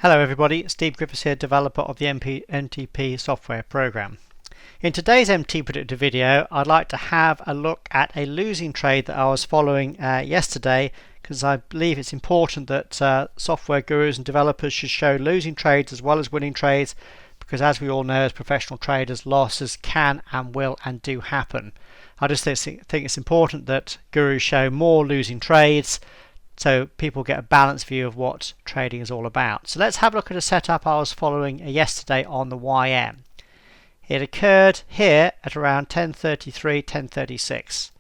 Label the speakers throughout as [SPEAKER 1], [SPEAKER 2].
[SPEAKER 1] Hello everybody, Steve Griffiths here, developer of the MTP software program. In today's MTPredictor video, I'd like to have a look at a losing trade that I was following yesterday, because I believe it's important that software gurus and developers should show losing trades as well as winning trades, because as we all know as professional traders, losses can and will and do happen. I just think it's important that gurus show more losing trades so people get a balanced view of what trading is all about. So let's have a look at a setup I was following yesterday on the YM. It occurred here at around 10:33, 10:36.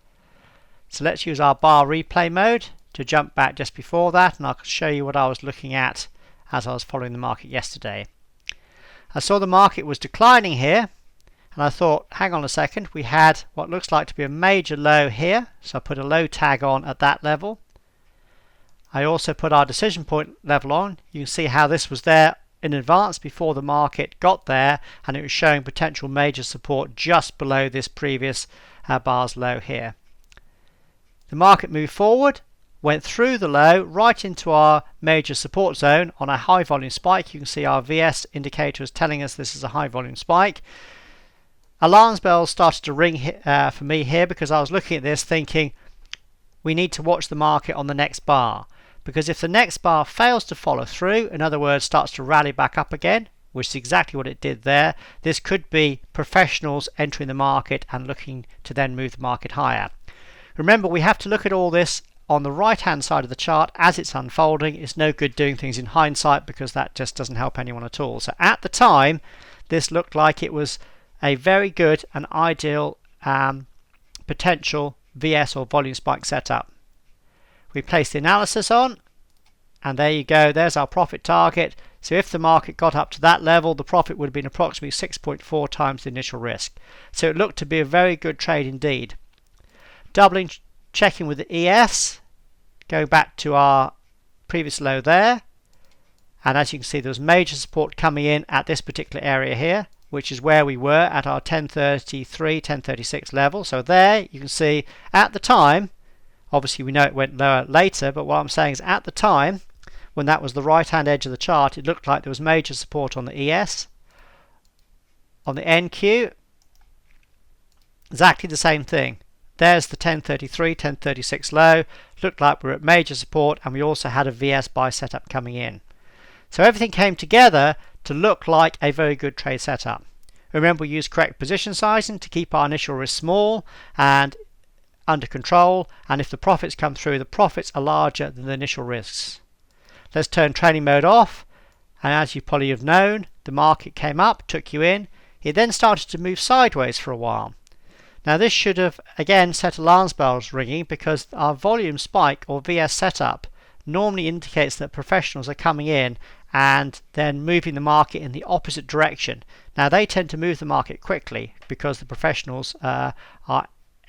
[SPEAKER 1] So let's use our bar replay mode to jump back just before that, and I'll show you what I was looking at as I was following the market yesterday. I saw the market was declining here, and I thought, hang on a second, we had what looks like to be a major low here, so I put a low tag on at that level. I also put our decision point level on. You can see how this was there in advance before the market got there, and it was showing potential major support just below this previous bar's low here. The market moved forward, went through the low right into our major support zone on a high volume spike. You can see our VS indicator is telling us this is a high volume spike. Alarms bells started to ring for me here, because I was looking at this thinking we need to watch the market on the next bar. Because if the next bar fails to follow through, in other words starts to rally back up again, which is exactly what it did there, this could be professionals entering the market and looking to then move the market higher. Remember, we have to look at all this on the right hand side of the chart as it's unfolding. It's no good doing things in hindsight, because that just doesn't help anyone at all. So at the time, this looked like it was a very good and ideal potential VS or volume spike setup. We place the analysis on, and there you go, there's our profit target. So if the market got up to that level, the profit would have been approximately 6.4 times the initial risk. So it looked to be a very good trade indeed. Doubling, checking with the ES, going back to our previous low there, and as you can see there was major support coming in at this particular area here, which is where we were at our 1033, 1036 level. So there you can see at the time, obviously we know it went lower later, but what I'm saying is at the time, when that was the right hand edge of the chart, it looked like there was major support on the ES. On the NQ, exactly the same thing. There's the 1033, 1036 low. Looked like we were at major support, and we also had a VS buy setup coming in. So everything came together to look like a very good trade setup. Remember, we used correct position sizing to keep our initial risk small and under control, and if the profits come through, the profits are larger than the initial risks. Let's turn training mode off, and as you probably have known, the market came up, took you in. It then started to move sideways for a while. Now this should have again set alarm bells ringing, because our volume spike or VS setup normally indicates that professionals are coming in and then moving the market in the opposite direction. Now they tend to move the market quickly because the professionals are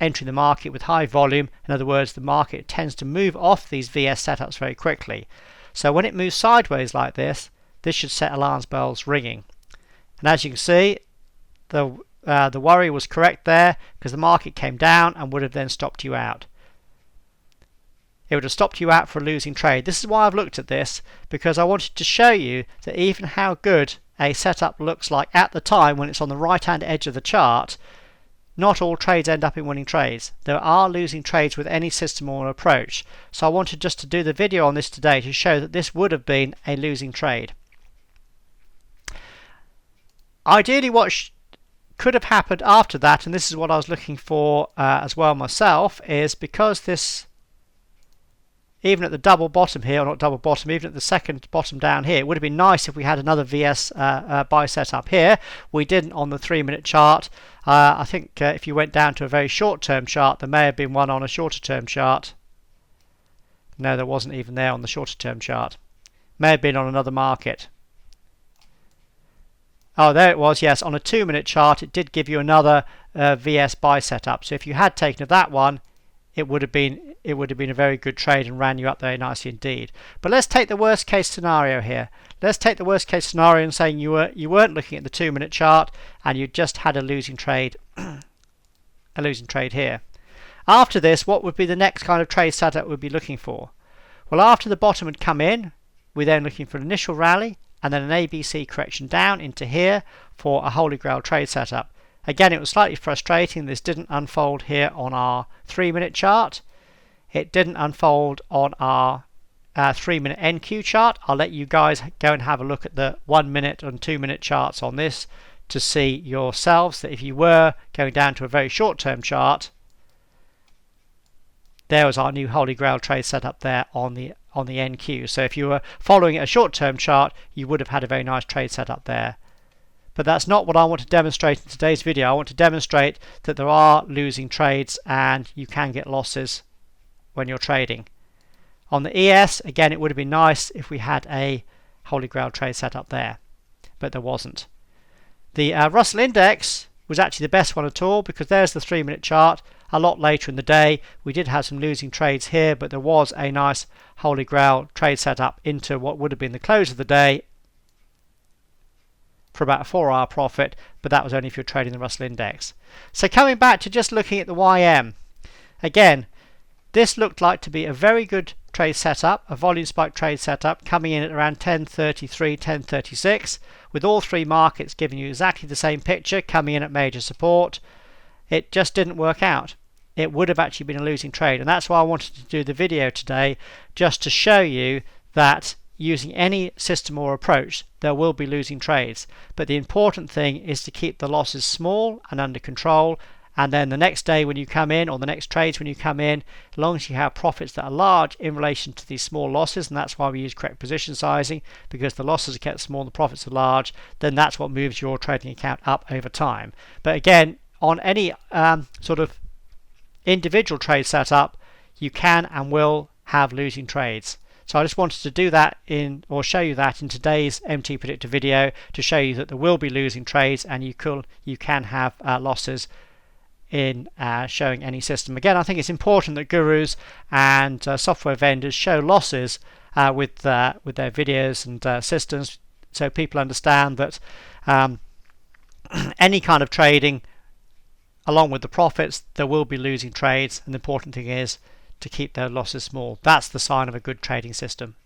[SPEAKER 1] entering the market with high volume. In other words, the market tends to move off these VS setups very quickly. So when it moves sideways like this, this should set alarm bells ringing. And as you can see, the worry was correct there, because the market came down and would have then stopped you out. It would have stopped you out for a losing trade. This is why I've looked at this, because I wanted to show you that even how good a setup looks like at the time when it's on the right hand edge of the chart, not all trades end up in winning trades. There are losing trades with any system or approach. So I wanted just to do the video on this today to show that this would have been a losing trade. Ideally, what could have happened after that, and this is what I was looking for as well myself, is because this, even at the double bottom here, or not double bottom, even at the second bottom down here, it would have been nice if we had another VS buy setup here. We didn't on the 3-minute chart. I think if you went down to a very short-term chart, there may have been one on a shorter-term chart. No, there wasn't even there on the shorter-term chart. May have been on another market. Oh, there it was, yes. On a 2-minute chart, it did give you another VS buy setup. So if you had taken that one, it would have been a very good trade and ran you up very nicely indeed. But let's take the worst case scenario here. Let's take the worst case scenario and saying you weren't looking at the 2-minute chart and you just had a losing trade here. After this, what would be the next kind of trade setup we'd be looking for? Well, after the bottom had come in, we're then looking for an initial rally, and then an ABC correction down into here for a Holy Grail trade setup. Again, it was slightly frustrating this didn't unfold here on our 3-minute chart. It didn't unfold on our 3-minute NQ chart. I'll let you guys go and have a look at the 1-minute and 2-minute charts on this to see yourselves that if you were going down to a very short-term chart, there was our new Holy Grail trade setup there on the NQ. So if you were following a short-term chart, you would have had a very nice trade setup there. But that's not what I want to demonstrate in today's video. I want to demonstrate that there are losing trades and you can get losses when you're trading. On the ES, again, it would have been nice if we had a Holy Grail trade setup there, but there wasn't. The Russell Index was actually the best one at all because there's the 3-minute chart. A lot later in the day, we did have some losing trades here, but there was a nice Holy Grail trade setup into what would have been the close of the day for about a 4-hour profit, but that was only if you're trading the Russell Index. So coming back to just looking at the YM, again, this looked like to be a very good trade setup, a volume spike trade setup coming in at around 10.33, 10.36, with all three markets giving you exactly the same picture, coming in at major support. It just didn't work out. It would have actually been a losing trade, and that's why I wanted to do the video today, just to show you that using any system or approach there will be losing trades, but the important thing is to keep the losses small and under control, and then the next day when you come in, or the next trades when you come in, as long as you have profits that are large in relation to these small losses, and that's why we use correct position sizing, because the losses are kept small and the profits are large, then that's what moves your trading account up over time. But again, on any sort of individual trade setup, you can and will have losing trades. So I just wanted to do that show you that in today's MTPredictor video, to show you that there will be losing trades and you can have losses in showing any system. Again, I think it's important that gurus and software vendors show losses with their videos and systems, so people understand that any kind of trading, along with the profits, there will be losing trades, and the important thing is to keep their losses small. That's the sign of a good trading system.